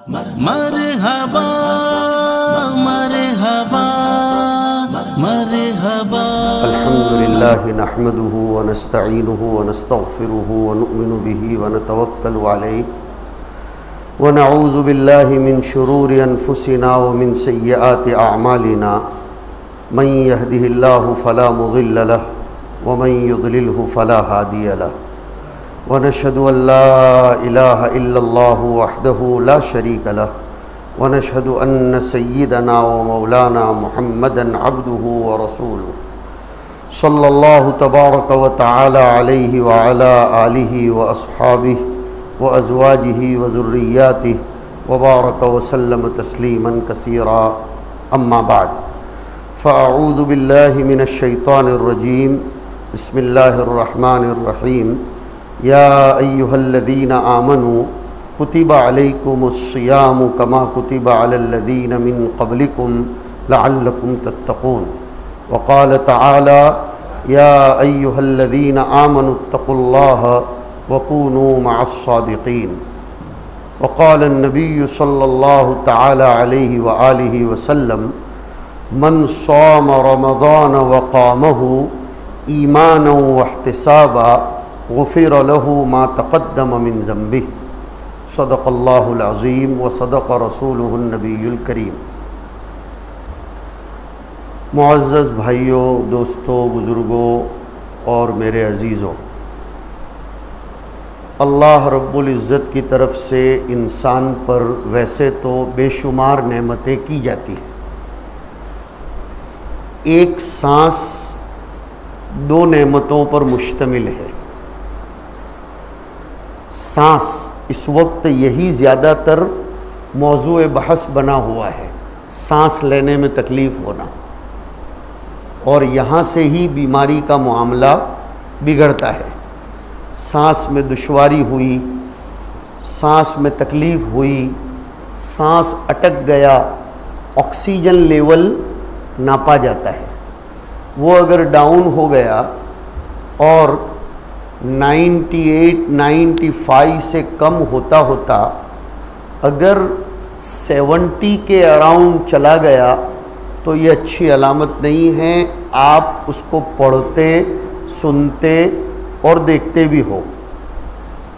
मरहबा मरहबा मरहबा। अल्हम्दुलिल्लाहि नहमदुहु व नस्तईनुहु व नस्तगफिरुहु व नु'मिनु बिही व नतवक्कलु अलैहि व नऊज़ु बिल्लाहि मिन शुरूरि अनफुसिना व मिन सय्यिआति अअमालिना। मन यहदिहिल्लाहु फला मुज़िल्ल लहु व मन युज़लिलहु फला हादिय लहु। व नशहदु अल्ला इलाहा इल्लल्लाहु वहदहु ला शरीक लहु व नशहदु अन्न सय्यिदना व मौलाना मुहम्मदन अब्दुहु व रसूलुहु सल्लल्लाहु तबारक व तआला अलैहि व अला आलिहि व अस्हाबिहि व अज़वाजिहि व ज़ुर्रिय्यातिहि व बारक व सल्लम तस्लीमन कसीरा। अम्मा बाद फ़अऊज़ु बिल्लाहि मिनश शैतानिर रजीम। बिस्मिल्लाहिर रहमानिर रहीम। या अय्युहल्लज़ीना आमनू कुतिबा अलैकुमुस्सियामु कमा कुतिबा अलल्लज़ीना मिन क़ब्लिकुम लअल्लकुम तत्तक़ून। वक़ाल तआला या अय्युहल्लज़ीना आमनुत्तक़ुल्लाह वकूनू मअस्सादिक़ीन। वक़ाल अन्नबिय्यु सल्लल्लाहु तआला अलैहि व आलिहि वसल्लम मन साम रमज़ान व क़ामहु ईमानन वहतिसाबा गुफ़िर लहु मा तक़द्दम मिन ज़ंबिही। सदक़ल्लाहुल अज़ीम व सदक़ रसूलुहुन नबियुल करीम। मुअज़्ज़ज़ भाइयों, दोस्तों, बुज़ुर्गों और मेरे अज़ीज़ों, अल्लाह रब्बुल इज़्ज़त की तरफ से इंसान पर वैसे तो बेशुमार नेमतें की जाती हैं। एक सांस दो नेमतों पर मुश्तमिल है। सांस इस वक्त यही ज़्यादातर मौज़ूए बहस बना हुआ है, सांस लेने में तकलीफ़ होना, और यहाँ से ही बीमारी का मामला बिगड़ता है। सांस में दुश्वारी हुई, सांस में तकलीफ़ हुई, सांस अटक गया, ऑक्सीजन लेवल नापा जाता है। वो अगर डाउन हो गया और 98-95 से कम होता होता अगर 70 के अराउंड चला गया तो ये अच्छी अलामत नहीं है। आप उसको पढ़ते, सुनते और देखते भी हो।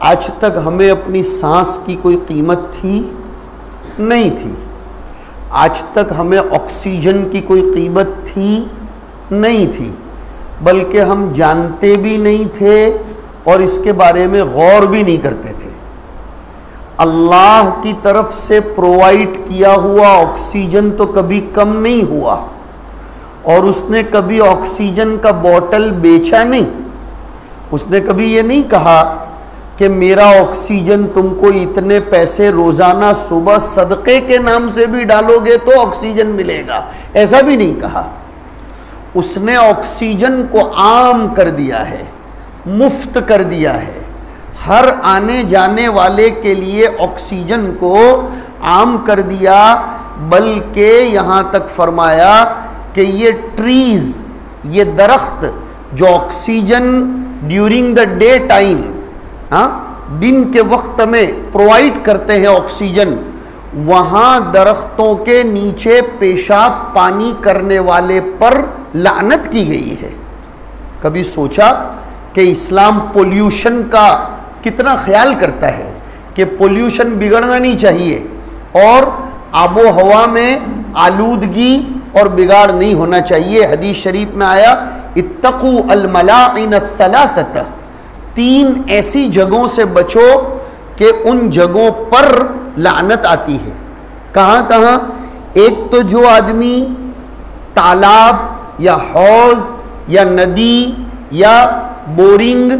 आज तक हमें अपनी सांस की कोई कीमत थी नहीं थी। आज तक हमें ऑक्सीजन की कोई कीमत थी नहीं थी, बल्कि हम जानते भी नहीं थे और इसके बारे में गौर भी नहीं करते थे। अल्लाह की तरफ से प्रोवाइड किया हुआ ऑक्सीजन तो कभी कम नहीं हुआ, और उसने कभी ऑक्सीजन का बोतल बेचा नहीं। उसने कभी ये नहीं कहा कि मेरा ऑक्सीजन तुमको इतने पैसे रोज़ाना सुबह सदक़े के नाम से भी डालोगे तो ऑक्सीजन मिलेगा, ऐसा भी नहीं कहा। उसने ऑक्सीजन को आम कर दिया है, मुफ्त कर दिया है। हर आने जाने वाले के लिए ऑक्सीजन को आम कर दिया, बल्कि यहाँ तक फरमाया कि ये ट्रीज़, ये दरख्त जो oxygen during the day time, दिन के वक्त में प्रोवाइड करते हैं ऑक्सीजन, वहाँ दरख्तों के नीचे पेशाब पानी करने वाले पर लानत की गई है। कभी सोचा कि इस्लाम पोल्यूशन का कितना ख्याल करता है कि पोल्यूशन बिगड़ना नहीं चाहिए और आबो हवा में आलूदगी और बिगाड़ नहीं होना चाहिए। हदीस शरीफ में आया इत्तकू अल-मलाइन सलासत, 3 ऐसी जगहों से बचो कि उन जगहों पर लानत आती है। कहाँ कहाँ? एक तो जो आदमी तालाब या हौज या नदी या बोरिंग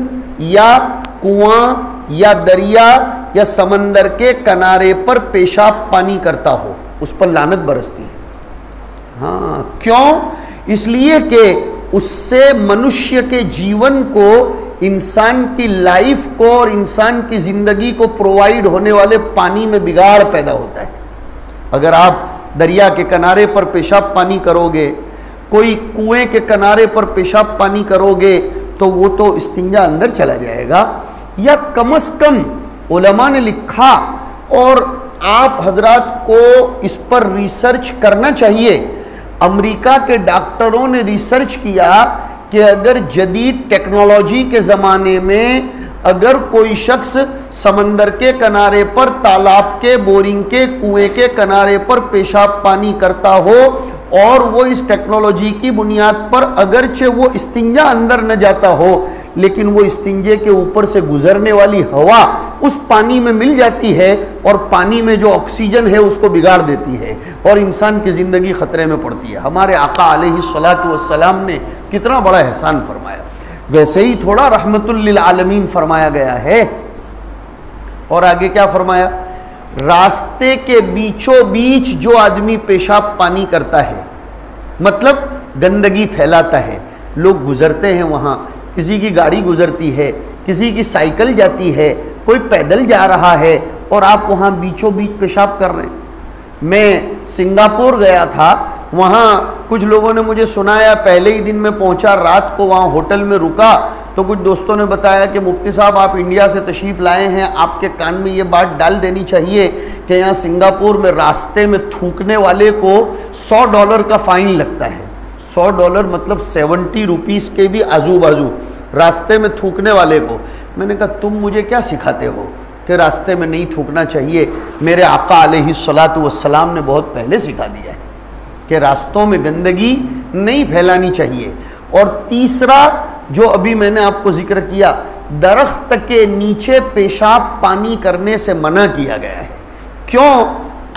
या कुआं या दरिया या समंदर के किनारे पर पेशाब पानी करता हो, उस पर लानत बरसती है। हाँ, क्यों? इसलिए कि उससे मनुष्य के जीवन को, इंसान की लाइफ को और इंसान की ज़िंदगी को प्रोवाइड होने वाले पानी में बिगाड़ पैदा होता है। अगर आप दरिया के किनारे पर पेशाब पानी करोगे, कोई कुएं के किनारे पर पेशाब पानी करोगे, तो वो तो इस्तिंजा अंदर चला जाएगा। या कम से कम उलमा ने लिखा और आप हजरात को इस पर रिसर्च करना चाहिए। अमेरिका के डॉक्टरों ने रिसर्च किया कि अगर जदीद टेक्नोलॉजी के ज़माने में अगर कोई शख्स समंदर के किनारे पर, तालाब के, बोरिंग के, कुएं के किनारे पर पेशाब पानी करता हो और वो इस टेक्नोलॉजी की बुनियाद पर अगरचे वो इस्तिंजा अंदर न जाता हो, लेकिन वो इस्तिंजे के ऊपर से गुजरने वाली हवा उस पानी में मिल जाती है और पानी में जो ऑक्सीजन है उसको बिगाड़ देती है और इंसान की ज़िंदगी ख़तरे में पड़ती है। हमारे आका अलैहिस्सलातु वस्सलाम ने कितना बड़ा एहसान फरमाया। वैसे ही थोड़ा रहमतुल लिल आलमीन फरमाया गया है। और आगे क्या फरमाया? रास्ते के बीचों बीच जो आदमी पेशाब पानी करता है, मतलब गंदगी फैलाता है, लोग गुजरते हैं वहाँ, किसी की गाड़ी गुजरती है, किसी की साइकिल जाती है, कोई पैदल जा रहा है और आप वहाँ बीचों बीच पेशाब कर रहे हैं। मैं सिंगापुर गया था, वहाँ कुछ लोगों ने मुझे सुनाया, पहले ही दिन में पहुँचा, रात को वहाँ होटल में रुका तो कुछ दोस्तों ने बताया कि मुफ्ती साहब आप इंडिया से तशरीफ़ लाए हैं, आपके कान में ये बात डाल देनी चाहिए कि यहाँ सिंगापुर में रास्ते में थूकने वाले को $100 का फ़ाइन लगता है। $100 मतलब 70 रुपीज़ के भी आजू बाजू, रास्ते में थूकने वाले को। मैंने कहा तुम मुझे क्या सिखाते हो कि रास्ते में नहीं थूकना चाहिए? मेरे आका अलैहिस्सलातु वस्सलाम ने बहुत पहले सिखा दिया है कि रास्तों में गंदगी नहीं फैलानी चाहिए। और तीसरा जो अभी मैंने आपको जिक्र किया, दरख्त के नीचे पेशाब पानी करने से मना किया गया है। क्यों?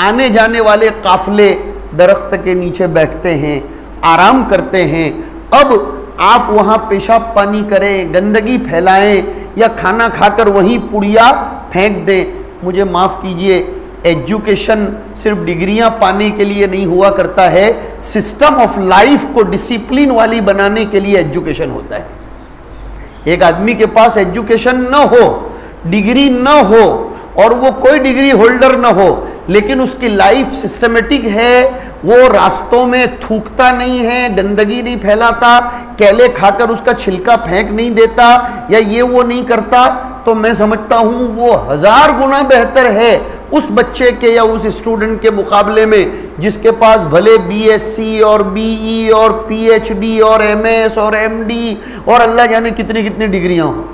आने जाने वाले काफिले दरख्त के नीचे बैठते हैं, आराम करते हैं। अब आप वहाँ पेशाब पानी करें, गंदगी फैलाएं या खाना खाकर वहीं पुड़िया फेंक दें। मुझे माफ़ कीजिए, एजुकेशन सिर्फ डिग्रियां पाने के लिए नहीं हुआ करता है, सिस्टम ऑफ लाइफ को डिसिप्लिन वाली बनाने के लिए एजुकेशन होता है। एक आदमी के पास एजुकेशन न हो, डिग्री न हो और वो कोई डिग्री होल्डर न हो, लेकिन उसकी लाइफ सिस्टमेटिक है, वो रास्तों में थूकता नहीं है, गंदगी नहीं फैलाता, केले खाकर उसका छिलका फेंक नहीं देता या ये वो नहीं करता, तो मैं समझता हूँ वो 1000 गुना बेहतर है उस बच्चे के या उस स्टूडेंट के मुकाबले में जिसके पास भले बीएससी और बीई और पीएचडी और एमएस और एमडी और अल्लाह जाने कितनी कितनी डिग्रियां हों।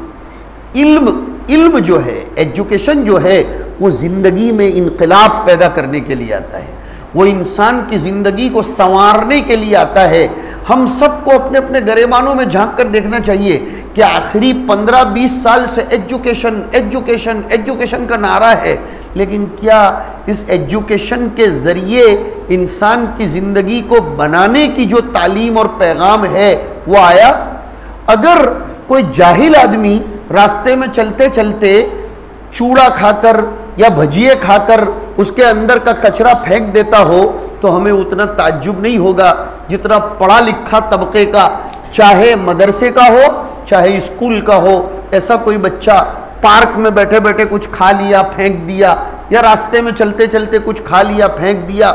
इल्म जो है, एजुकेशन जो है, वो ज़िंदगी में इनकलाब पैदा करने के लिए आता है, वो इंसान की ज़िंदगी को संवारने के लिए आता है। हम सबको अपने अपने गरेबानों में झांक कर देखना चाहिए कि आखिरी 15-20 साल से एजुकेशन एजुकेशन एजुकेशन का नारा है, लेकिन क्या इस एजुकेशन के ज़रिए इंसान की ज़िंदगी को बनाने की जो तालीम और पैगाम है वो आया? अगर कोई जाहिल आदमी रास्ते में चलते चलते चूड़ा खाकर या भजिए खाकर उसके अंदर का कचरा फेंक देता हो तो हमें उतना ताज्जुब नहीं होगा जितना पढ़ा लिखा तबके का, चाहे मदरसे का हो चाहे स्कूल का हो, ऐसा कोई बच्चा पार्क में बैठे बैठे कुछ खा लिया फेंक दिया, या रास्ते में चलते चलते कुछ खा लिया फेंक दिया,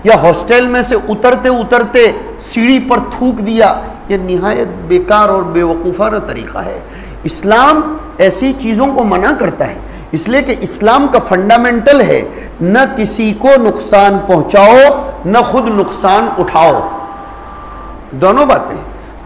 या हॉस्टल में से उतरते उतरते सीढ़ी पर थूक दिया, ये निहायत बेकार और बेवकूफ़ाना तरीक़ा है। इस्लाम ऐसी चीज़ों को मना करता है, इसलिए कि इस्लाम का फंडामेंटल है न किसी को नुकसान पहुंचाओ न खुद नुकसान उठाओ। दोनों बातें,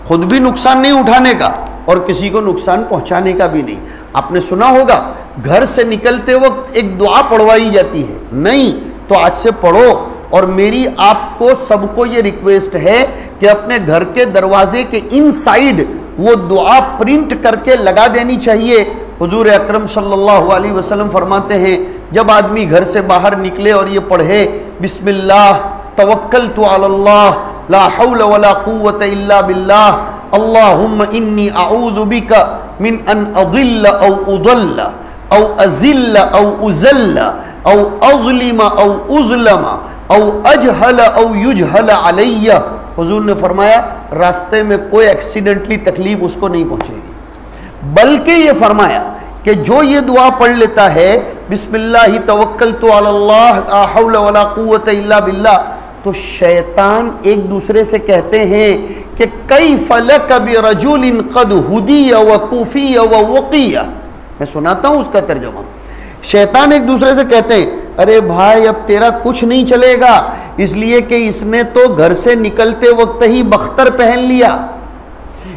खुद भी नुकसान नहीं उठाने का और किसी को नुकसान पहुंचाने का भी नहीं। आपने सुना होगा घर से निकलते वक्त एक दुआ पढ़वाई जाती है, नहीं तो आज से पढ़ो। और मेरी आपको सबको ये रिक्वेस्ट है कि अपने घर के दरवाजे के इनसाइड वो दुआ प्रिंट करके लगा देनी चाहिए। हुजूर अकरम सल्लल्लाहु अलैहि वसल्लम फरमाते हैं जब आदमी घर से बाहर निकले और ये पढ़े बिस्मिल्लाह तवक्कलतु अलल्लाह ला हौला वला कुव्वता इल्ला बिल्लाह अल्लाहुम्मा इन्नी अऊज़ु बिका मिन अन अदिल्ला औ उदल्ला औ अज़िल्ला औ उज़ल्ला औ अज़लिमा औ उज़लमा औ अजहला औ युजहला अलैया। हुजूर ने फरमाया रास्ते में कोई एक्सीडेंटली तकलीफ उसको नहीं पहुंचेगी, बल्कि ये फरमाया कि जो ये दुआ पढ़ लेता है बिस्मिल्लाहि तवक्कलतु अलल्लाह ला हौला वला कुव्वता इल्ला बिल्लाह, तो शैतान एक दूसरे से कहते हैं कि कई फलक बिरजुलिन कद हुदिया व कुफिया व वकिया। मैं सुनाता हूँ उसका तर्जुमा। शैतान एक दूसरे से कहते हैं अरे भाई अब तेरा कुछ नहीं चलेगा, इसलिए कि इसने तो घर से निकलते वक्त ही बख्तर पहन लिया,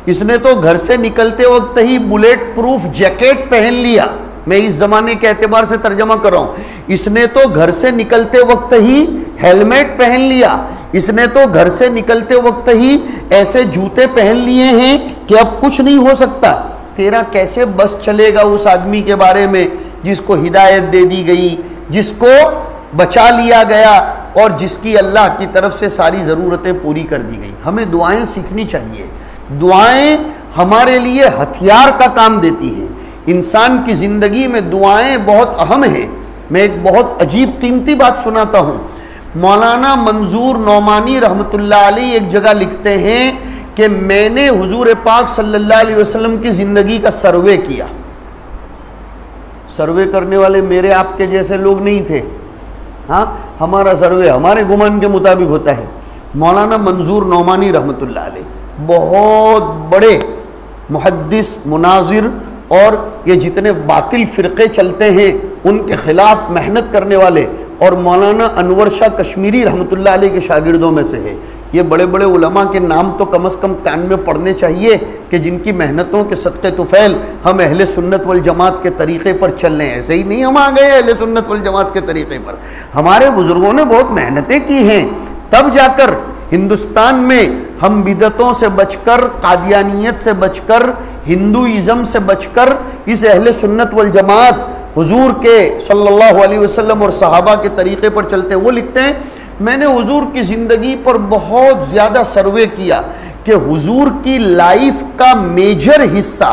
इसने तो घर से निकलते वक्त ही बुलेट प्रूफ जैकेट पहन लिया। मैं इस जमाने के एतबार से तर्जमा कर रहा हूं। इसने तो घर से निकलते वक्त ही हेलमेट पहन लिया, इसने तो घर से निकलते वक्त ही ऐसे जूते पहन लिए हैं कि अब कुछ नहीं हो सकता। तेरा कैसे बस चलेगा उस आदमी के बारे में जिसको हिदायत दे दी गई, जिसको बचा लिया गया और जिसकी अल्लाह की तरफ से सारी ज़रूरतें पूरी कर दी गई। हमें दुआएं सीखनी चाहिए। दुआएं हमारे लिए हथियार का काम देती हैं। इंसान की ज़िंदगी में दुआएं बहुत अहम हैं। मैं एक बहुत अजीब कीमती बात सुनाता हूँ। मौलाना मंजूर नौमानी रहमतुल्लाह अलैह एक जगह लिखते हैं कि मैंने हुजूर पाक सल्लल्लाहु अलैहि वसल्लम की ज़िंदगी का सर्वे किया। सर्वे करने वाले मेरे आपके जैसे लोग नहीं थे। हाँ, हमारा सर्वे हमारे गुमान के मुताबिक होता है। मौलाना मंजूर नौमानी रहमतुल्लाह अलैह बहुत बड़े मुहद्दिस, मुनाजिर और ये जितने बातिल फ़िरक़े चलते हैं उनके ख़िलाफ़ मेहनत करने वाले, और मौलाना अनवर शाह कश्मीरी रहमतुल्लाह अलैह के शागिर्दों में से है। ये बड़े बड़े उलमा के नाम तो कम से कम कान में पढ़ने चाहिए कि जिनकी मेहनतों के सदक़े तुफ़ैल हम अहले सुन्नत वल जमात के तरीक़े पर चल रहे हैं। ऐसे ही नहीं हम आ गए अहले सुन्नत वल जमात के तरीक़े पर। हमारे बुज़ुर्गों ने बहुत मेहनतें की हैं, तब जाकर हिंदुस्तान में हम बिदतों से बचकर, कादियानियत से बचकर, हिंदुइज़म से बचकर इस अहले सुन्नत वल जमात हुजूर के सल्लल्लाहु अलैहि वसल्लम और सहाबा के तरीक़े पर चलते हैं। वो लिखते हैं मैंने हुजूर की ज़िंदगी पर बहुत ज़्यादा सर्वे किया कि हुजूर की लाइफ का मेजर हिस्सा,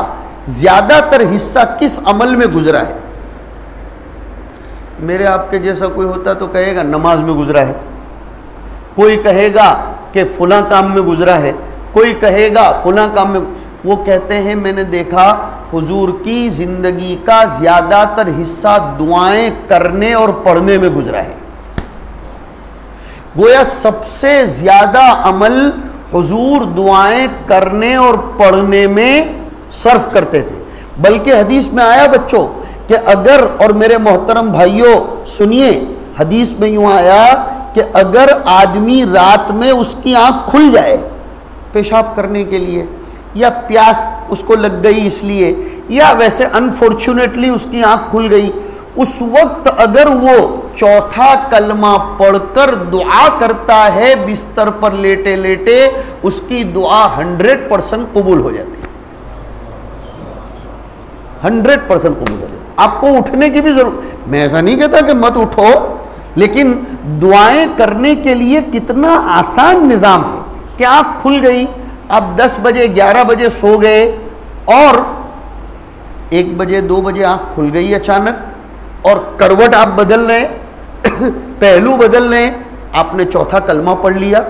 ज़्यादातर हिस्सा किस अमल में गुजरा है। मेरे आपके जैसा कोई होता तो कहेगा नमाज में गुजरा है, कोई कहेगा कि फुला काम में गुजरा है, कोई कहेगा फुला काम में। वो कहते हैं मैंने देखा हुजूर की ज़िंदगी का ज़्यादातर हिस्सा दुआएं करने और पढ़ने में गुजरा है। गोया सबसे ज़्यादा अमल हुजूर दुआएं करने और पढ़ने में सर्फ करते थे। बल्कि हदीस में आया बच्चों कि अगर, और मेरे मोहतरम भाइयों सुनिए, हदीस में यूँ आया कि अगर आदमी रात में उसकी आँख खुल जाए पेशाब करने के लिए, या प्यास उसको लग गई इसलिए, या वैसे अनफॉर्चुनेटली उसकी आँख खुल गई, उस वक्त अगर वो चौथा कलमा पढ़कर दुआ करता है बिस्तर पर लेटे लेटे, उसकी दुआ 100% कबूल हो जाती है। 100% कबूल हो जाती है। आपको उठने की भी जरूरत, मैं ऐसा नहीं कहता कि मत उठो, लेकिन दुआएं करने के लिए कितना आसान निज़ाम है कि आँख खुल गई, आप 10 बजे 11 बजे सो गए और 1 बजे 2 बजे आँख खुल गई अचानक, और करवट आप बदल रहे पहलू बदल रहे, आपने चौथा कलमा पढ़ लिया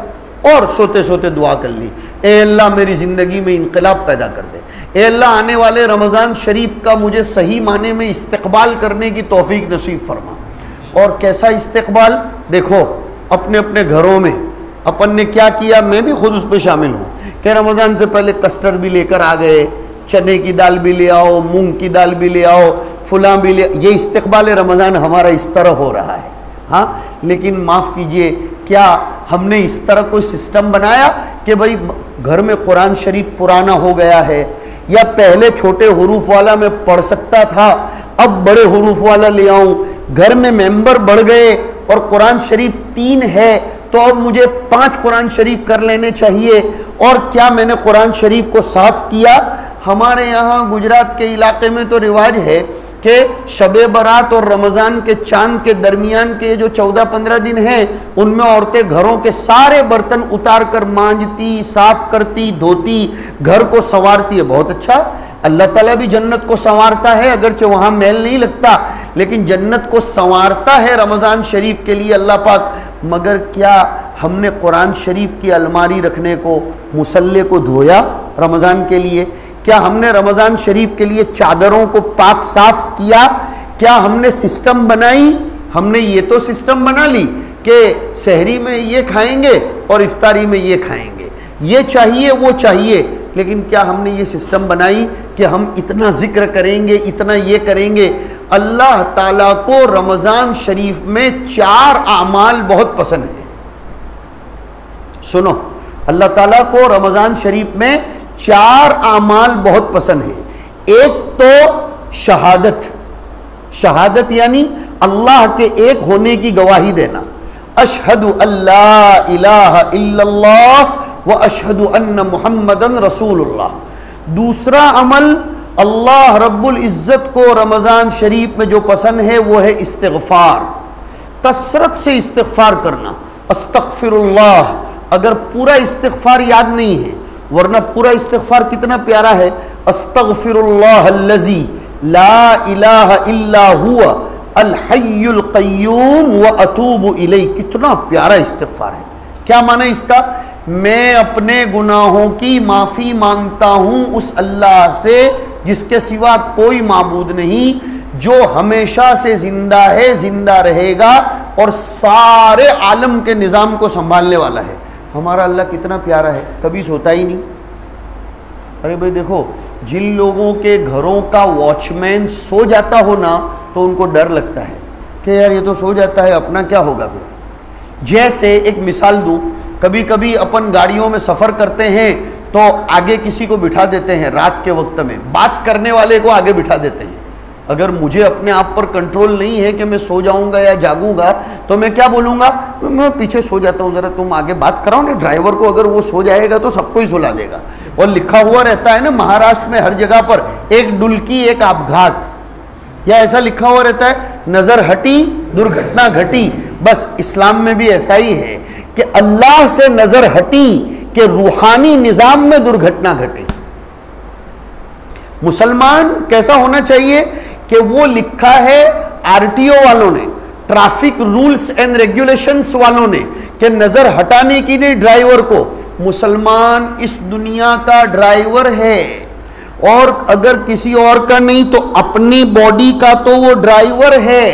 और सोते सोते दुआ कर ली, ए अल्लाह मेरी ज़िंदगी में इनकलाब पैदा कर दे, ए अल्लाह आने वाले रमज़ान शरीफ का मुझे सही माने में इस्तक़बाल करने की तौफीक नसीब फरमा। और कैसा इस्तक़बाल, देखो अपने अपने घरों में अपन ने क्या किया, मैं भी खुद उस पर शामिल हूँ कि रमज़ान से पहले कस्टर्ड भी लेकर आ गए, चने की दाल भी ले आओ, मूंग की दाल भी ले आओ, फुला भी ले, ये इस्तक़बाल रमज़ान हमारा इस तरह हो रहा है। हाँ, लेकिन माफ़ कीजिए, क्या हमने इस तरह कोई सिस्टम बनाया कि भाई घर में कुरान शरीफ पुराना हो गया है, या पहले छोटे हुरूफ वाला मैं पढ़ सकता था अब बड़े हुरूफ वाला ले आऊँ, घर में मेंबर बढ़ गए और कुरान शरीफ 3 है तो अब मुझे 5 कुरान शरीफ कर लेने चाहिए, और क्या मैंने कुरान शरीफ को साफ़ किया। हमारे यहाँ गुजरात के इलाके में तो रिवाज है कि शबे बरात और रमज़ान के चांद के दरमियान के जो 14-15 दिन हैं उनमें औरतें घरों के सारे बर्तन उतार कर मांजती, साफ़ करती, धोती, घर को संवारती है। बहुत अच्छा, अल्लाह ताला भी जन्नत को संवारता है, अगरचे वहाँ मैल नहीं लगता, लेकिन जन्नत को संवारता है रमज़ान शरीफ के लिए अल्लाह पाक। मगर क्या हमने कुरान शरीफ की अलमारी रखने को, मुसल्ले को धोया रमज़ान के लिए? क्या हमने रमज़ान शरीफ के लिए चादरों को पाक साफ किया? क्या हमने सिस्टम बनाई? हमने ये तो सिस्टम बना ली कि सहरी में ये खाएंगे और इफ्तारी में ये खाएंगे, ये चाहिए वो चाहिए, लेकिन क्या हमने ये सिस्टम बनाई कि हम इतना जिक्र करेंगे, इतना ये करेंगे? अल्लाह ताला को रमज़ान शरीफ में 4 आमाल बहुत पसंद है। सुनो, अल्लाह ताला को रमज़ान शरीफ में 4 आमाल बहुत पसंद है। एक तो शहादत, शहादत यानी अल्लाह के एक होने की गवाही देना, अशहदु अल्ला इलाहा इल्लल्लाह व अशहदु अन्ना मुहम्मदन रसूलुल्लाह। दूसरा अमल अल्लाह रब्बुल इज़्ज़त को रमज़ान शरीफ में जो पसंद है वो है इस्तिग़फ़ार, कसरत से इस्तिग़फ़ार करना, अस्तग़फ़िरुल्लाह। अगर पूरा इस्तिग़फ़ार याद नहीं है, वरना पूरा इस्तिग़फ़ार कितना प्यारा है, अस्तग़फ़िरुल्लाह अल्लज़ी ला इलाहा इल्ला हुवा अल हय्युल क़य्यूम व अतूबु इलैह। कितना प्यारा इस्तिग़फ़ार है। क्या माना इसका? मैं अपने गुनाहों की माफ़ी मांगता हूँ उस अल्लाह से जिसके सिवा कोई माबूद नहीं, जो हमेशा से ज़िंदा है, ज़िंदा रहेगा और सारे आलम के निज़ाम को संभालने वाला है। हमारा अल्लाह कितना प्यारा है, कभी सोता ही नहीं। अरे भाई देखो, जिन लोगों के घरों का वॉचमैन सो जाता हो ना, तो उनको डर लगता है कि यार ये तो सो जाता है, अपना क्या होगा फिर। जैसे एक मिसाल दूं, कभी कभी अपन गाड़ियों में सफ़र करते हैं तो आगे किसी को बिठा देते हैं, रात के वक्त में बात करने वाले को आगे बिठा देते हैं। अगर मुझे अपने आप पर कंट्रोल नहीं है कि मैं सो जाऊंगा या जागूंगा, तो मैं क्या बोलूँगा, मैं पीछे सो जाता हूँ, ज़रा तुम आगे बात कराओ ना ड्राइवर को। अगर वो सो जाएगा तो सबको ही सुला देगा। और लिखा हुआ रहता है ना महाराष्ट्र में हर जगह पर, एक डुलकी एक आपघात, या ऐसा लिखा हुआ रहता है, नज़र हटी दुर्घटना घटी। बस इस्लाम में भी ऐसा ही है कि अल्लाह से नज़र हटी कि रूहानी निज़ाम में दुर्घटना घटे। मुसलमान कैसा होना चाहिए कि वो लिखा है आरटीओ वालों ने, ट्रैफिक रूल्स एंड रेगुलेशंस वालों ने, कि नजर हटाने की नहीं ड्राइवर को। मुसलमान इस दुनिया का ड्राइवर है, और अगर किसी और का नहीं तो अपनी बॉडी का तो वो ड्राइवर है,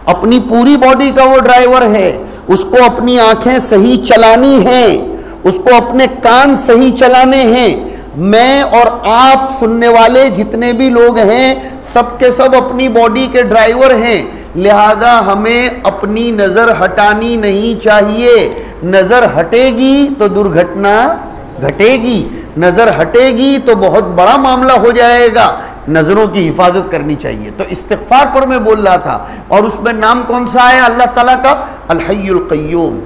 अपनी पूरी बॉडी का वो ड्राइवर है। उसको अपनी आंखें सही चलानी हैं, उसको अपने कान सही चलाने हैं। मैं और आप सुनने वाले जितने भी लोग हैं, सब के सब अपनी बॉडी के ड्राइवर हैं। लिहाजा हमें अपनी नज़र हटानी नहीं चाहिए। नज़र हटेगी तो दुर्घटना घटेगी, नज़र हटेगी तो बहुत बड़ा मामला हो जाएगा। नज़रों की हिफाजत करनी चाहिए। तो इस्तिग़फ़ार पर मैं बोल रहा था, और उसमें नाम कौन सा है अल्लाह ताला का? अल हय्युल क़य्यूम।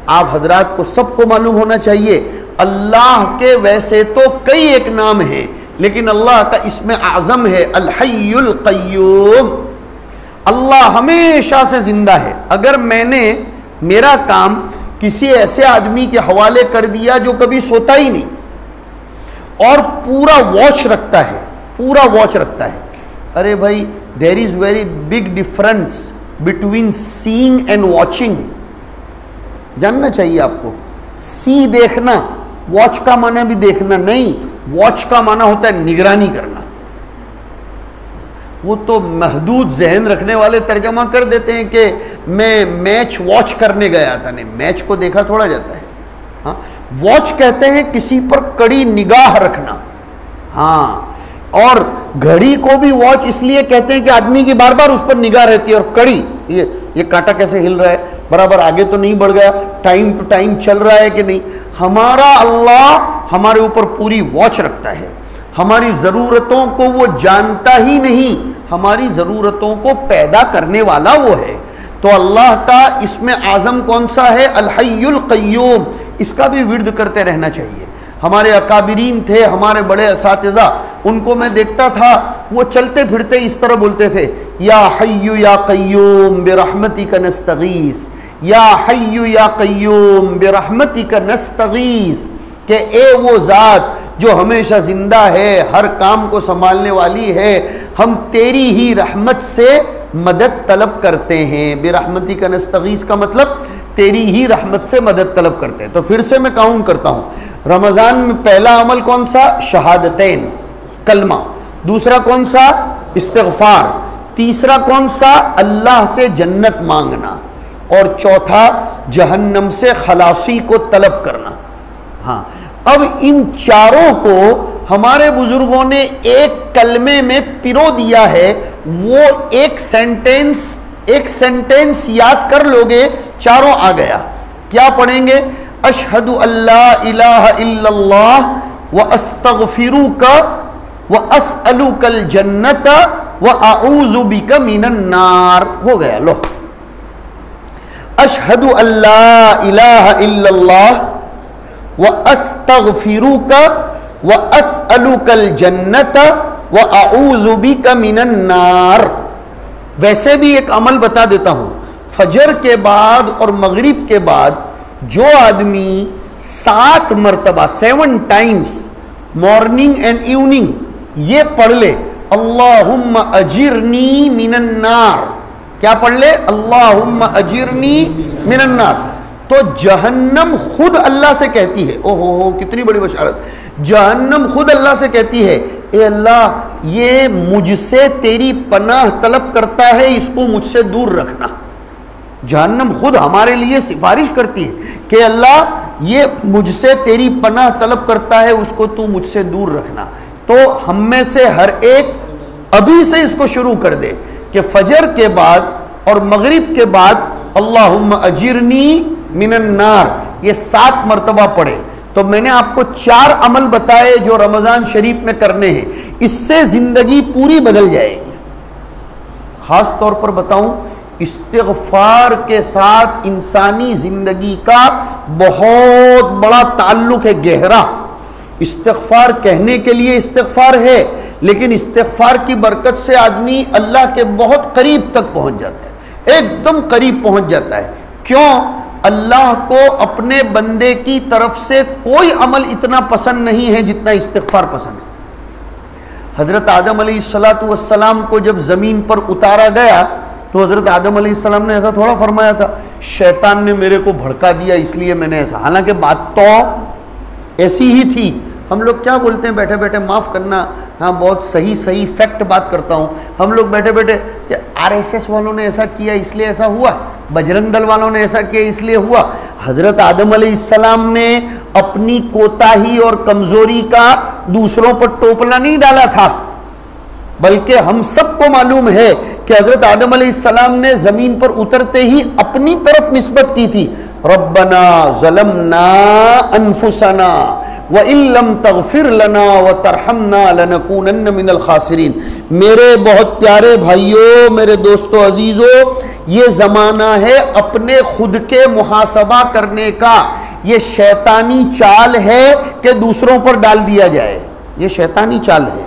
आप हजरात को सबको मालूम होना चाहिए, अल्लाह के वैसे तो कई एक नाम हैं, लेकिन अल्लाह का इसमें आज़म है अल हय्युल क़य्यूम। अल्लाह हमेशा से जिंदा है। अगर मैंने मेरा काम किसी ऐसे आदमी के हवाले कर दिया जो कभी सोता ही नहीं और पूरा वॉच रखता है, पूरा वॉच रखता है, अरे भाई there is very big difference between seeing and watching. जानना चाहिए आपको। सी देखना, वॉच का माना भी देखना नहीं, वॉच का माना होता है निगरानी करना। वो तो महदूद जहन रखने वाले तर्जमा कर देते हैं कि मैं मैच वॉच करने गया था। नहीं, मैच को देखा थोड़ा जाता है। हाँ, वॉच कहते हैं किसी पर कड़ी निगाह रखना। हाँ, और घड़ी को भी वॉच इसलिए कहते हैं कि आदमी की बार बार उस पर निगाह रहती है। और कड़ी, ये कांटा कैसे हिल रहा है, बराबर आगे तो नहीं बढ़ गया, टाइम टू टाइम चल रहा है कि नहीं। हमारा अल्लाह हमारे ऊपर पूरी वॉच रखता है। हमारी ज़रूरतों को वो जानता ही नहीं, हमारी ज़रूरतों को पैदा करने वाला वो है। तो अल्लाह का इसमें आज़म कौन सा है? अल हय्युल क़य्यूम। इसका भी विर्द करते रहना चाहिए। हमारे अकाबिरीन थे, हमारे बड़े असातिज़ा, उनको मैं देखता था, वो चलते फिरते इस तरह बोलते थे, या हय्यु या क़य्यूम बिरहमतिका नस्तगीस, या हय्यु या क़य्यूम बिरहमतिका नस्तगीस, कि ए वो ज़ात जो हमेशा ज़िंदा है, हर काम को संभालने वाली है, हम तेरी ही रहमत से मदद तलब करते हैं। बिरहमतिका नस्तगीस का मतलब तेरी ही रहमत से मदद तलब करते हैं। तो फिर से मैं काउंट करता हूँ। रमज़ान में पहला अमल कौन सा? शहादतैन, कलमा। दूसरा कौन सा? इस्तिग़फ़ार। तीसरा कौन सा? अल्लाह से जन्नत मांगना। और चौथा जहन्नम से खलासी को तलब करना। हाँ, अब इन चारों को हमारे बुजुर्गों ने एक कलमे में पिरो दिया है वो एक सेंटेंस याद कर लोगे, चारों आ गया। क्या पढ़ेंगे? अशहदु अल्ला इलाहा इल्लल्लाह व अस्तगफिरुका व अस्अलुकल जन्नत व अऊज़ु बिका मिनन नार। हो गया। लो, अशहदु अल्ला इलाहा इल्लल्लाह व अस्तगफिरुका व अस्अलुकल जन्नत व अऊज़ु बिका मिनन नार। वैसे भी एक अमल बता देता हूं, फजर के बाद और मगरिब के बाद जो आदमी 7 मरतबा 7 टाइम्स मॉर्निंग एंड इवनिंग ये पढ़ ले, अल्लाहुम्मा अजिरनी मिनन नार। क्या पढ़ ले? अल्लाहुम्मा अजिरनी मिनन नार। तो जहन्नम खुद अल्लाह से कहती है, ओहो कितनी बड़ी बशारत, जहन्नम खुद अल्लाह से कहती है, ए अल्लाह ये मुझसे तेरी पनाह तलब करता है, इसको मुझसे दूर रखना। जहन्नम खुद हमारे लिए सिफारिश करती है कि अल्लाह ये मुझसे तेरी पनाह तलब करता है, उसको तू मुझसे दूर रखना। तो हम में से हर एक अभी से इसको शुरू कर दे कि फजर के बाद और मगरिब के बाद अल्लाहुम्मा अजिरनी मिनन नार ये 7 मरतबा पढ़े। तो मैंने आपको 4 अमल बताए जो रमजान शरीफ में करने हैं, इससे जिंदगी पूरी बदल जाएगी। खास तौर पर बताऊं, इस्तिग़फ़ार के साथ इंसानी जिंदगी का बहुत बड़ा ताल्लुक है, गहरा। इस्तिग़फ़ार कहने के लिए इस्तिग़फ़ार है, लेकिन इस्तिग़फ़ार की बरकत से आदमी अल्लाह के बहुत करीब तक पहुंच जाता है, एकदम करीब पहुंच जाता है। क्यों? अल्लाह को अपने बंदे की तरफ से कोई अमल इतना पसंद नहीं है जितना इस्तिग़फ़ार पसंद है। हजरत आदम अलैहिस्सलातु वस्सलाम को जब जमीन पर उतारा गया तो हजरत आदम अलैहिस्सलाम ने ऐसा थोड़ा फरमाया था, शैतान ने मेरे को भड़का दिया इसलिए मैंने ऐसा, हालांकि बात तो ऐसी ही थी। हम लोग क्या बोलते हैं बैठे बैठे, माफ़ करना, हाँ बहुत सही फैक्ट बात करता हूँ, हम लोग बैठे बैठे आरएसएस वालों ने ऐसा किया इसलिए ऐसा हुआ, बजरंग दल वालों ने ऐसा किया इसलिए हुआ। हजरत आदम अलैहिस्सलाम ने अपनी कोताही और कमजोरी का दूसरों पर टोपला नहीं डाला था, बल्कि हम सबको मालूम है कि हजरत आदम अलैहिस्सलाम ने जमीन पर उतरते ही अपनी तरफ निस्बत की थी, रब्बना ज़लमना अनफुसना व इल्लम तग़फिर लना व तरहमना लनकूनन्न मिनल खासिरीन। मेरे बहुत प्यारे भाइयों, मेरे दोस्तों, अजीज़ों, ये ज़माना है अपने खुद के मुहासबा करने का। ये शैतानी चाल है कि दूसरों पर डाल दिया जाए, ये शैतानी चाल है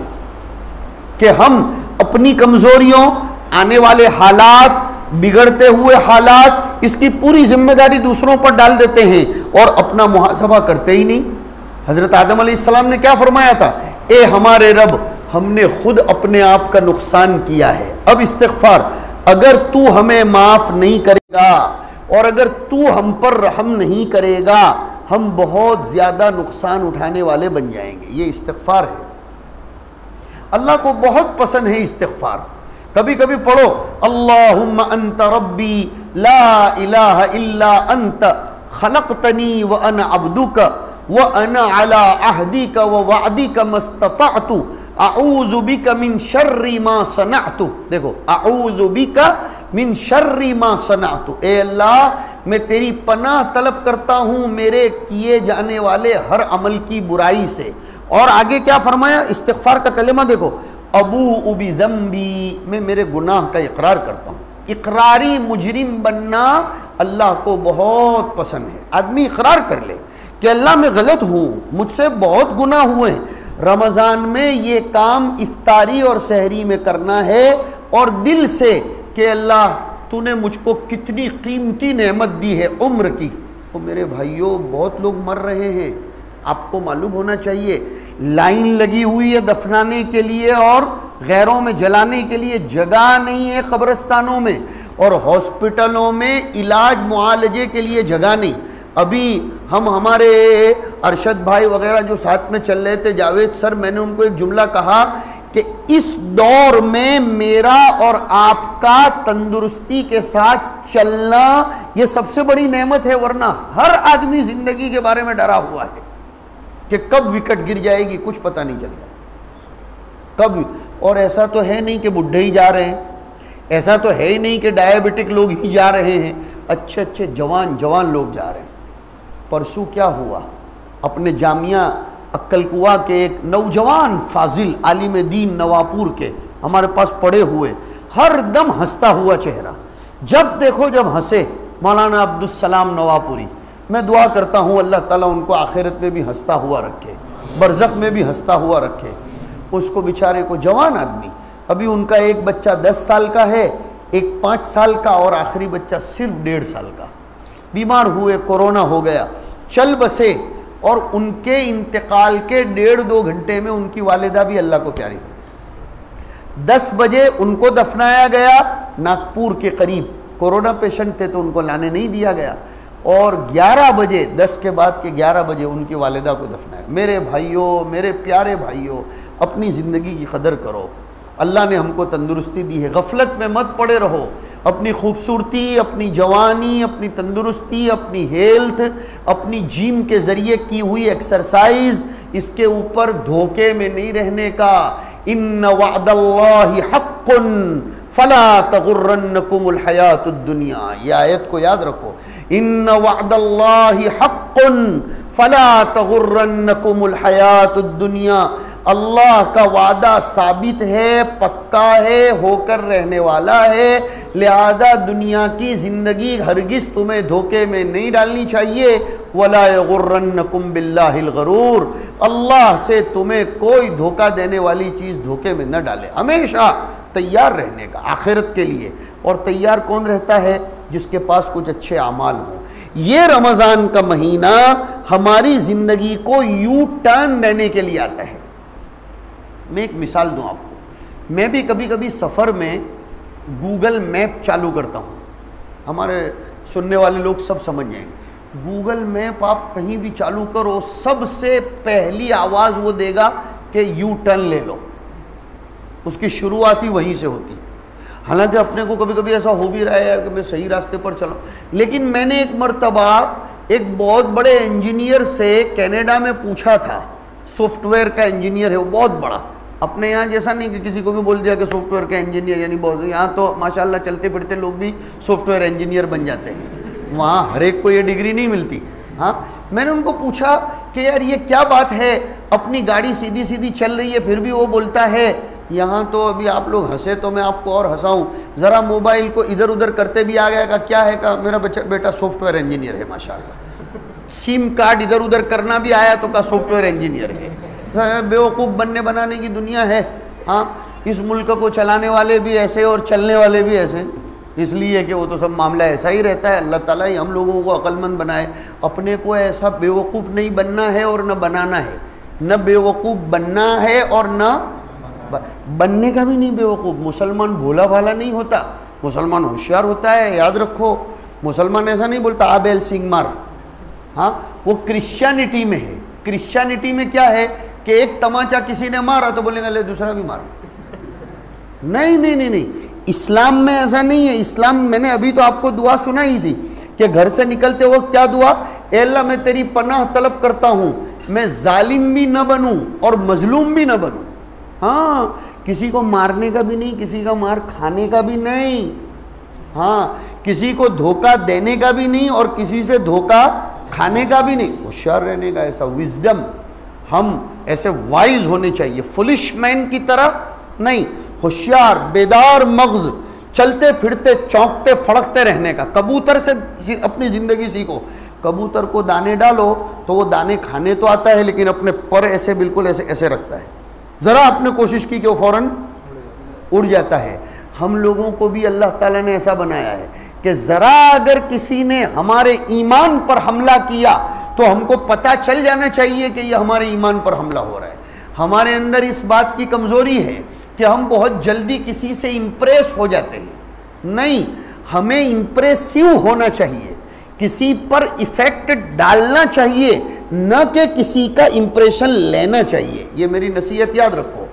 कि हम अपनी कमज़ोरियों, आने वाले हालात, बिगड़ते हुए हालात, इसकी पूरी जिम्मेदारी दूसरों पर डाल देते हैं और अपना मुहासबा करते ही नहीं। हजरत आदम अलैहिस्सलाम ने क्या फरमाया था? ए हमारे रब, हमने खुद अपने आप का नुकसान किया है, अब इस्तिग़फ़ार, अगर तू हमें माफ़ नहीं करेगा और अगर तू हम पर रहम नहीं करेगा, हम बहुत ज़्यादा नुकसान उठाने वाले बन जाएंगे। ये इस्तिग़फ़ार है, अल्लाह को बहुत पसंद है इस्तिग़फ़ार। कभी कभी पढ़ो, अल्लाहुम्मा अंत रब्बी ला इलाहा इल्ला अंत खलक़तनी व अना अब्दुका व अना अला अहदिका व वअदिका मस्ततअतु अऊज़ु बिका मिन शर्रि मा सनअतु। देखो, अऊज़ु बिका मिन शर्रि मा सनअतु, ए अल्लाह मैं तेरी पनाह तलब करता हूँ मेरे किए जाने वाले हर अमल की बुराई से। और आगे क्या फरमाया? इस्तिग़फ़ार का कलिमा देखो, अबू बि ज़म्बी, मैं मेरे गुनाह का इकरार करता हूँ। इकरारी मुजरिम बनना अल्लाह को बहुत पसंद है। आदमी इकरार कर ले कि अल्लाह मैं गलत हूँ, मुझसे बहुत गुनाह हुए हैं। रमज़ान में ये काम इफ्तारी और सहरी में करना है और दिल से कि अल्लाह तूने मुझको कितनी कीमती नेमत दी है उम्र की। तो मेरे भाइयों, बहुत लोग मर रहे हैं, आपको मालूम होना चाहिए। लाइन लगी हुई है दफनाने के लिए और गैरों में जलाने के लिए, जगह नहीं है कब्रिस्तानों में, और हॉस्पिटलों में इलाज मुआलजे के लिए जगह नहीं। अभी हम हमारे अरशद भाई वगैरह जो साथ में चल रहे थे, जावेद सर, मैंने उनको एक जुमला कहा कि इस दौर में मेरा और आपका तंदुरुस्ती के साथ चलना ये सबसे बड़ी नेमत है, वरना हर आदमी जिंदगी के बारे में डरा हुआ है कि कब विकेट गिर जाएगी कुछ पता नहीं चलता। कब और ऐसा तो है नहीं कि बुढ़े ही जा रहे हैं, ऐसा तो है ही नहीं कि डायबिटिक लोग ही जा रहे हैं, अच्छे अच्छे जवान जवान लोग जा रहे हैं। परसों क्या हुआ, अपने जामिया अक्कलकुआ के एक नौजवान फाजिल आलिम दीन नवापुर के हमारे पास पड़े हुए, हर दम हंसता हुआ चेहरा, जब देखो जब हंसे, मौलाना अब्दुल सलाम नवापुरी। मैं दुआ करता हूँ अल्लाह ताला उनको आखिरत में भी हंसता हुआ रखे, बरज़ख में भी हंसता हुआ रखे। उसको बेचारे को, जवान आदमी, अभी उनका एक बच्चा 10 साल का है, एक 5 साल का और आखिरी बच्चा सिर्फ 1.5 साल का। बीमार हुए, कोरोना हो गया, चल बसे, और उनके इंतकाल के 1.5-2 घंटे में उनकी वालिदा भी अल्लाह को प्यारी। 10 बजे उनको दफनाया गया नागपुर के करीब, कोरोना पेशेंट थे तो उनको लाने नहीं दिया गया, और 11 बजे, 10 के बाद के 11 बजे उनकी वालिदा को दफनाया। मेरे भाइयों, मेरे प्यारे भाइयों, अपनी ज़िंदगी की कदर करो। अल्लाह ने हमको तंदुरुस्ती दी है, गफलत में मत पड़े रहो। अपनी खूबसूरती, अपनी जवानी, अपनी तंदुरुस्ती, अपनी हेल्थ, अपनी जिम के ज़रिए की हुई एक्सरसाइज, इसके ऊपर धोखे में नहीं रहने का। इन्ना वअदल्लाहि हक़्क़ुन फला तग़ुर्रन्नकुमुल हयातुद दुनिया, ये आयत को याद रखो। इन्ना वअदल्लाहि हक़्क़ुन फला तग़ुर्रन्नकुमुल हयातुद दुनिया, अल्लाह का वादा साबित है, पक्का है, होकर रहने वाला है, लिहाजा दुनिया की ज़िंदगी हरगिज़ तुम्हें धोखे में नहीं डालनी चाहिए। वला यग़ुर्रन्नकुम बिल्लाहिल गरूर, अल्लाह से तुम्हें कोई धोखा देने वाली चीज़ धोखे में न डाले। हमेशा तैयार रहने का आखिरत के लिए, और तैयार कौन रहता है? जिसके पास कुछ अच्छे अमाल हों। ये रमज़ान का महीना हमारी ज़िंदगी को यू टर्न देने के लिए आता है। मैं एक मिसाल दूं आपको, मैं भी कभी कभी सफ़र में गूगल मैप चालू करता हूं, हमारे सुनने वाले लोग सब समझ जाएंगे। गूगल मैप आप कहीं भी चालू करो, सबसे पहली आवाज़ वो देगा कि यू टर्न ले लो, उसकी शुरुआत ही वहीं से होती है। हालांकि अपने को कभी कभी ऐसा हो भी रहा है यार कि मैं सही रास्ते पर चला, लेकिन मैंने एक मर्तबा एक बहुत बड़े इंजीनियर से कनाडा में पूछा था, सॉफ्टवेयर का इंजीनियर है वो, बहुत बड़ा, अपने यहाँ जैसा नहीं कि किसी को भी बोल दिया कि सॉफ्टवेयर का इंजीनियर, यानी बहुत, यहाँ तो माशाल्लाह चलते फिरते लोग भी सॉफ्टवेयर इंजीनियर बन जाते हैं, वहाँ हर एक को ये डिग्री नहीं मिलती। हाँ, मैंने उनको पूछा कि यार ये क्या बात है, अपनी गाड़ी सीधी सीधी चल रही है फिर भी वो बोलता है यहाँ तो, अभी आप लोग हंसे तो मैं आपको और हंसाऊं, ज़रा मोबाइल को इधर उधर करते भी आ गया, का क्या है, का मेरा बेटा सॉफ्टवेयर इंजीनियर है माशाल्लाह, सिम कार्ड इधर उधर करना भी आया तो का सॉफ्टवेयर इंजीनियर है। बेवकूफ़ बनने बनाने की दुनिया है। हाँ, इस मुल्क को चलाने वाले भी ऐसे और चलने वाले भी ऐसे, इसलिए कि वो तो सब मामला ऐसा ही रहता है। अल्लाह ताला ही हम लोगों को अक्लमंद बनाए, अपने को ऐसा बेवकूफ़ नहीं बनना है और न बनाना है, न बेवकूफ़ बनना है और न बनने का भी नहीं बेवकूफ़। मुसलमान भोला भाला नहीं होता, मुसलमान होशियार होता है, याद रखो। मुसलमान ऐसा नहीं बोलता आ बेल सिंह मार, हाँ, वो क्रिश्चियनिटी में है। क्रिश्चियनिटी में क्या है कि एक तमाचा किसी ने मारा तो बोलेगा ले दूसरा भी मार। नहीं नहीं नहीं नहीं, इस्लाम में ऐसा नहीं है। इस्लाम, मैंने अभी तो आपको दुआ सुनाई थी कि घर से निकलते वक्त क्या दुआ, ए अल्लाह मैं तेरी पनाह तलब करता हूँ, मैं जालिम भी न बनूँ और मजलूम भी न बनूँ। हाँ, किसी को मारने का भी नहीं, किसी का मार खाने का भी नहीं, हाँ, किसी को धोखा देने का भी नहीं और किसी से धोखा खाने का भी नहीं, होशियार रहने का। ऐसा विजडम, हम ऐसे वाइज होने चाहिए, फुलिश मैन की तरह नहीं, होशियार बेदार मगज, चलते फिरते चौंकते फड़कते रहने का। कबूतर से अपनी ज़िंदगी सीखो। कबूतर को दाने डालो तो वो दाने खाने तो आता है लेकिन अपने पर ऐसे बिल्कुल ऐसे ऐसे रखता है, ज़रा आपने कोशिश की कि वो फ़ौरन उड़ जाता है। हम लोगों को भी अल्लाह ताला ने ऐसा बनाया है कि ज़रा अगर किसी ने हमारे ईमान पर हमला किया तो हमको पता चल जाना चाहिए कि ये हमारे ईमान पर हमला हो रहा है। हमारे अंदर इस बात की कमज़ोरी है कि हम बहुत जल्दी किसी से इम्प्रेस हो जाते हैं। नहीं, हमें इम्प्रेसिव होना चाहिए, किसी पर इफ़ेक्ट डालना चाहिए, न कि किसी का इम्प्रेशन लेना चाहिए। ये मेरी नसीहत याद रखो।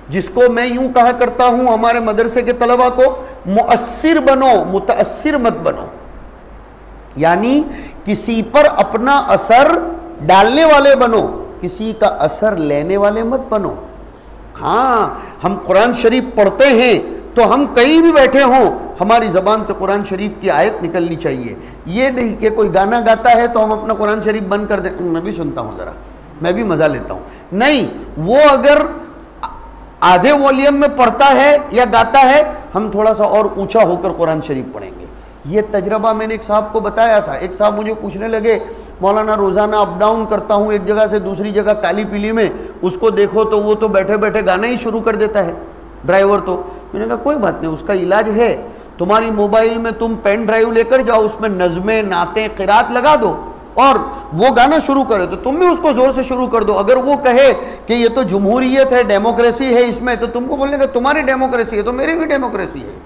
जिसको मैं यूं कहा करता हूं हमारे मदरसे के तलबा को, मुअस्सिर बनो, मुतअस्सिर मत बनो। यानी किसी पर अपना असर डालने वाले बनो, किसी का असर लेने वाले मत बनो। हाँ, हम कुरान शरीफ पढ़ते हैं तो हम कहीं भी बैठे हों हमारी ज़बान से कुरान शरीफ की आयत निकलनी चाहिए। ये नहीं कि कोई गाना गाता है तो हम अपना कुरान शरीफ बंद कर दें, मैं भी सुनता हूँ ज़रा, मैं भी मज़ा लेता हूँ। नहीं, वो अगर आधे वॉल्यूम में पढ़ता है या गाता है, हम थोड़ा सा और ऊंचा होकर कुरान शरीफ पढ़ेंगे। ये तजर्बा मैंने एक साहब को बताया था। एक साहब मुझे पूछने लगे, मौलाना रोज़ाना अप डाउन करता हूँ एक जगह से दूसरी जगह काली पीली में, उसको देखो तो वो तो बैठे बैठे गाना ही शुरू कर देता है ड्राइवर। तो मैंने कहा कोई बात नहीं, उसका इलाज है। तुम्हारी मोबाइल में तुम पेन ड्राइव लेकर जाओ, उसमें नज़में, नातें, क़िरात लगा दो और वो गाना शुरू करे, तो तुम भी उसको ज़ोर से शुरू कर दो। अगर वो कहे कि ये तो जमहूरियत है, डेमोक्रेसी है इसमें, तो तुमको बोलने का तुम्हारी डेमोक्रेसी है तो मेरी भी डेमोक्रेसी है।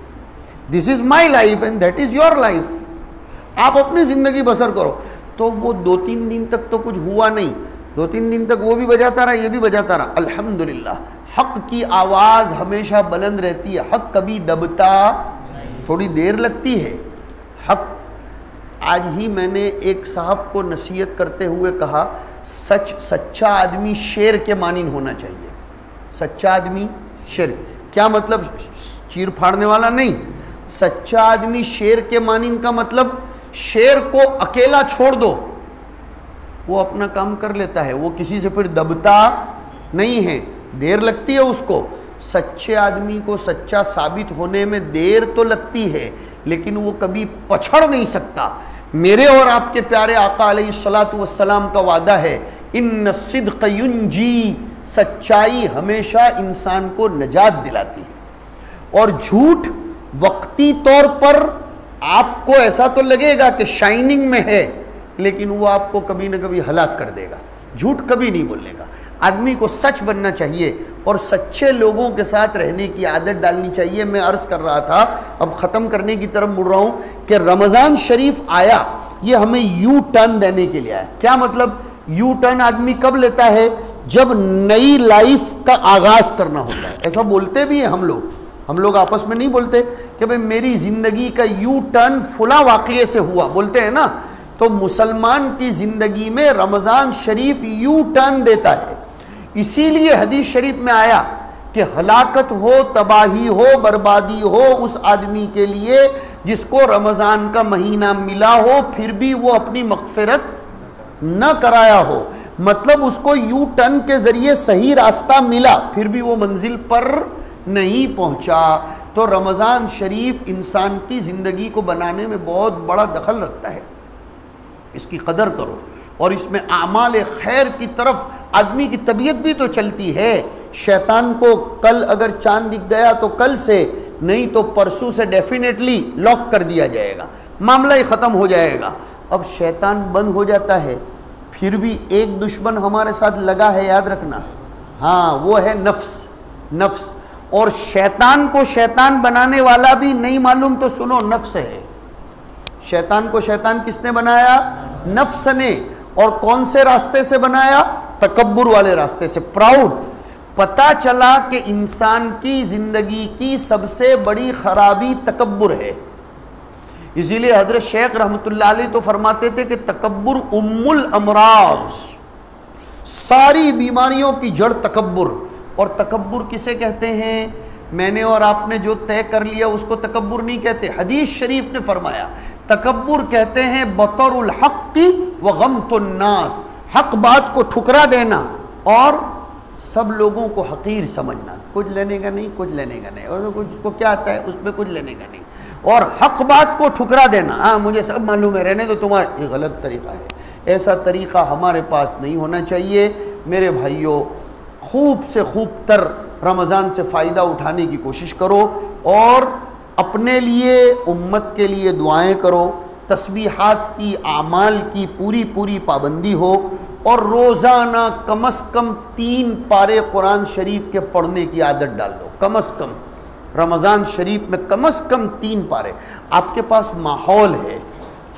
This is my life and that is your life. आप अपनी ज़िंदगी बसर करो। तो वो 2-3 दिन तक तो कुछ हुआ नहीं, 2-3 दिन तक वो भी बजाता रहा, ये भी बजाता रहा। अल्हम्दुलिल्लाह, हक़ की आवाज़ हमेशा बुलंद रहती है, हक़ कभी दबता, थोड़ी देर लगती है। हक़, आज ही मैंने एक साहब को नसीहत करते हुए कहा, सच्चा आदमी शेर के मानिन होना चाहिए। सच्चा आदमी शेर, क्या मतलब? चीर फाड़ने वाला नहीं। सच्चा आदमी शेर के मानिन का मतलब शेर को अकेला छोड़ दो, वो अपना काम कर लेता है, वो किसी से फिर दबता नहीं है, देर लगती है उसको। सच्चे आदमी को सच्चा साबित होने में देर तो लगती है, लेकिन वो कभी पछड़ नहीं सकता। मेरे और आपके प्यारे आका अलैहिस्सलातु वस्सलाम का वादा है, इन्न सिद्क़ युंजी, सच्चाई हमेशा इंसान को नजात दिलाती है। और झूठ वक्ती तौर पर आपको ऐसा तो लगेगा कि शाइनिंग में है, लेकिन वो आपको कभी ना कभी हलाक कर देगा। झूठ कभी नहीं बोलने का। आदमी को सच बनना चाहिए और सच्चे लोगों के साथ रहने की आदत डालनी चाहिए। मैं अर्ज़ कर रहा था, अब ख़त्म करने की तरफ मुड़ रहा हूँ, कि रमज़ान शरीफ आया, ये हमें यू टर्न देने के लिए आया। क्या मतलब? यू टर्न आदमी कब लेता है? जब नई लाइफ का आगाज़ करना होता है। ऐसा बोलते भी हैं हम लोग आपस में नहीं बोलते कि भाई मेरी ज़िंदगी का यू टर्न फुला वाक़ये से हुआ, बोलते हैं ना। तो मुसलमान की ज़िंदगी में रमज़ान शरीफ यू टर्न देता है। इसीलिए हदीस शरीफ में आया कि हलाकत हो, तबाही हो, बर्बादी हो उस आदमी के लिए जिसको रमज़ान का महीना मिला हो फिर भी वो अपनी मग़फ़िरत न कराया हो। मतलब उसको यू टर्न के ज़रिए सही रास्ता मिला, फिर भी वो मंजिल पर नहीं पहुंचा। तो रमज़ान शरीफ इंसान की ज़िंदगी को बनाने में बहुत बड़ा दखल रखता है। इसकी कदर करो और इसमें आमाल खैर की तरफ आदमी की तबीयत भी तो चलती है। शैतान को कल अगर चांद दिख गया तो कल से, नहीं तो परसों से डेफिनेटली लॉक कर दिया जाएगा, मामला ही ख़त्म हो जाएगा। अब शैतान बंद हो जाता है, फिर भी एक दुश्मन हमारे साथ लगा है, याद रखना। हाँ, वो है नफ्स। और शैतान को शैतान बनाने वाला भी नहीं मालूम तो सुनो, नफ्स है। शैतान को शैतान किसने बनाया? नफ्स ने। और कौन से रास्ते से बनाया? तकब्बुर वाले रास्ते से, प्राउड। पता चला कि इंसान की जिंदगी की सबसे बड़ी खराबी तकब्बुर है। इसीलिए हजरत शेख रहमतुल्लाह अलैह तो फरमाते थे कि तकब्बुर उम्मुल अमराज, सारी बीमारियों की जड़ तकब्बुर। और तकब्बुर किसे कहते हैं? मैंने और आपने जो तय कर लिया उसको तकब्बुर नहीं कहते। हदीस शरीफ ने फरमाया तकब्बुर कहते हैं बतरुल हक़्क़ि व गम्तुन नास, हक बात को ठुकरा देना और सब लोगों को हकीर समझना। कुछ लेने का नहीं, कुछ लेने का नहीं, और कुछ को क्या आता है उसमें कुछ लेने का नहीं, और हक बात को ठुकरा देना। हाँ, मुझे सब मालूम है, रहने दो तुम्हारा, ये गलत तरीका है। ऐसा तरीका हमारे पास नहीं होना चाहिए। मेरे भाइयों, खूब से खूब तर रमज़ान से फ़ायदा उठाने की कोशिश करो और अपने लिए, उम्मत के लिए दुआएं करो। तस्बीहात की, आमाल की पूरी पाबंदी हो और रोज़ाना कम से कम 3 पारे कुरान शरीफ के पढ़ने की आदत डाल दो। कम से कम रमज़ान शरीफ में कम से कम 3 पारे। आपके पास माहौल है।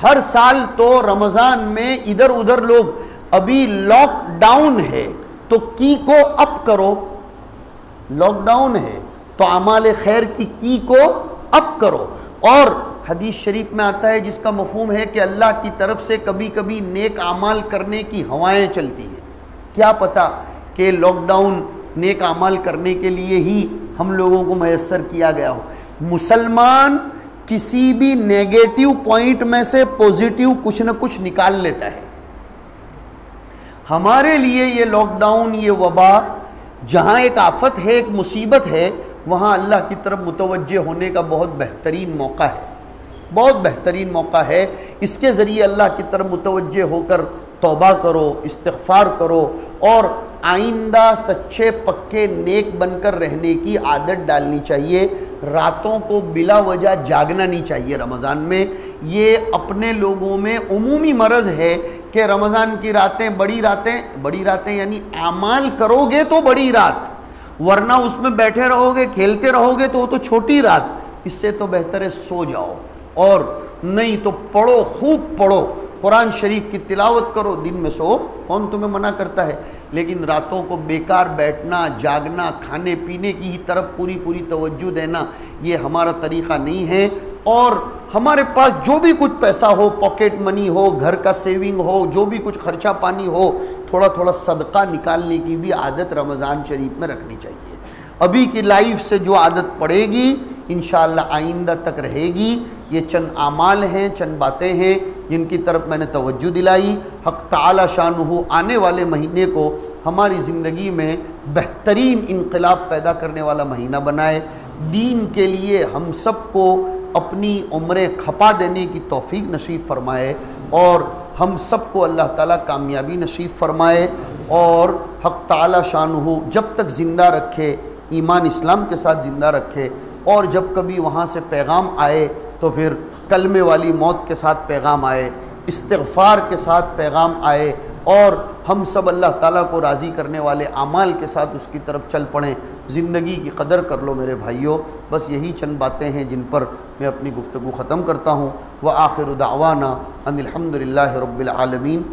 हर साल तो रमज़ान में इधर उधर लोग, अभी लॉकडाउन है तो की को अप करो, लॉकडाउन है तो अमाल खैर की को अप करो। और हदीस शरीफ में आता है जिसका मफहूम है कि अल्लाह की तरफ से कभी कभी नेक अमाल करने की हवाएं चलती हैं। क्या पता कि लॉकडाउन नेक अमाल करने के लिए ही हम लोगों को मैसर किया गया हो। मुसलमान किसी भी नेगेटिव पॉइंट में से पॉजिटिव कुछ न कुछ निकाल लेता है। हमारे लिए ये लॉकडाउन, ये वबा, जहाँ एक आफत है, एक मुसीबत है, वहाँ अल्लाह की तरफ मुतवज्जे होने का बहुत बेहतरीन मौका है, बहुत बेहतरीन मौका है। इसके ज़रिए अल्लाह की तरफ मुतवज्जे होकर तौबा करो, इस्तिग़फ़ार करो और आइंदा सच्चे पक्के नेक बनकर रहने की आदत डालनी चाहिए। रातों को बिला वजह जागना नहीं चाहिए रमज़ान में। ये अपने लोगों में उमूमी मरज़ है कि रमज़ान की रातें बड़ी रातें यानी आमाल करोगे तो बड़ी रात, वरना उसमें बैठे रहोगे, खेलते रहोगे तो वो तो छोटी रात। इससे तो बेहतर है सो जाओ, और नहीं तो पढ़ो, खूब पढ़ो, कुरान शरीफ की तिलावत करो, दिन में सो, कौन तुम्हें मना करता है। लेकिन रातों को बेकार बैठना, जागना, खाने पीने की ही तरफ पूरी तवज्जो देना, ये हमारा तरीक़ा नहीं है। और हमारे पास जो भी कुछ पैसा हो, पॉकेट मनी हो, घर का सेविंग हो, जो भी कुछ खर्चा पानी हो, थोड़ा थोड़ा सदका निकालने की भी आदत रमज़ान शरीफ में रखनी चाहिए। अभी की लाइफ से जो आदत पड़ेगी इंशाअल्लाह आइंदा तक रहेगी। ये चंद आमाल हैं, चंद बातें हैं जिनकी तरफ मैंने तवज्जो दिलाई। हक़ ताला शानुहु आने वाले महीने को हमारी ज़िंदगी में बेहतरीन इनक़लाब पैदा करने वाला महीना बनाए। दीन के लिए हम सबको अपनी उम्रें खपा देने की तौफ़ीक नसीब फ़रमाए और हम सबको अल्लाह ताला कामयाबी नसीब फ़रमाए। और हक़ ताला शानुहु जब तक ज़िंदा रखे, ईमान इस्लाम के साथ ज़िंदा रखे, और जब कभी वहाँ से पैगाम आए तो फिर कलमे वाली मौत के साथ पैगाम आए, इस्तिग़फ़ार के साथ पैगाम आए, और हम सब अल्लाह ताला को राज़ी करने वाले आमाल के साथ उसकी तरफ चल पड़ें। ज़िंदगी की कदर कर लो मेरे भाइयों। बस यही चंद बातें हैं जिन पर मैं अपनी गुफ्तगू ख़त्म करता हूँ। व आखिर दावाना अनिल हम्दुलिल्लाहि रब्बिल आलमीन।